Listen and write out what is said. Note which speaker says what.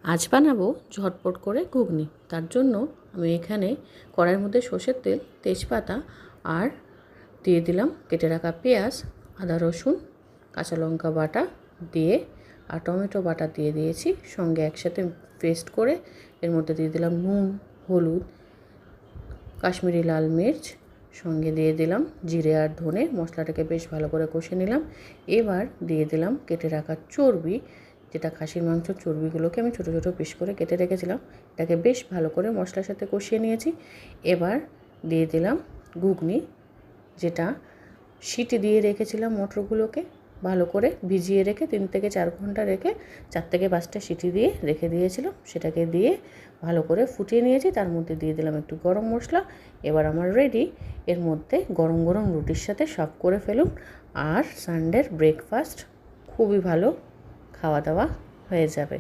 Speaker 1: আজ বানাবো ঝটপট করে ঘুগনি। তার জন্য আমি এখানে কড়াইয়ের মধ্যে সর্ষের তেল, তেজপাতা আর দিয়ে দিলাম কেটে রাখা পেঁয়াজ, আদা রসুন, কাঁচা লঙ্কা বাটা দিয়ে আর টমেটো বাটা দিয়ে দিয়েছি। সঙ্গে একসাথে পেস্ট করে এর মধ্যে দিয়ে দিলাম নুন, হলুদ, কাশ্মীরি লাল মির্চ, সঙ্গে দিয়ে দিলাম জিরে আর ধনে। মশলাটাকে বেশ ভালো করে কষে নিলাম। এবার দিয়ে দিলাম কেটে রাখা চর্বি, যেটা খাসির মাংসের চর্বিগুলোকে আমি ছোটো ছোটো পিস করে কেটে রেখেছিলাম। এটাকে বেশ ভালো করে মশলার সাথে কষিয়ে নিয়েছি। এবার দিয়ে দিলাম ঘুগনি, যেটা সিটি দিয়ে রেখেছিলাম মটরগুলোকে ভালো করে ভিজিয়ে রেখে 3 থেকে 4 ঘন্টা রেখে 4 থেকে 5টা সিটি দিয়ে রেখে দিয়েছিলাম। সেটাকে দিয়ে ভালো করে ফুটিয়ে নিয়েছি। তার মধ্যে দিয়ে দিলাম একটু গরম মশলা। এবার আমার রেডি। এর মধ্যে গরম গরম রুটির সাথে সার্ভ করে ফেলুন। আর সানডের ব্রেকফাস্ট খুবই ভালো খাওয়া দাওয়া হয়ে যাবে।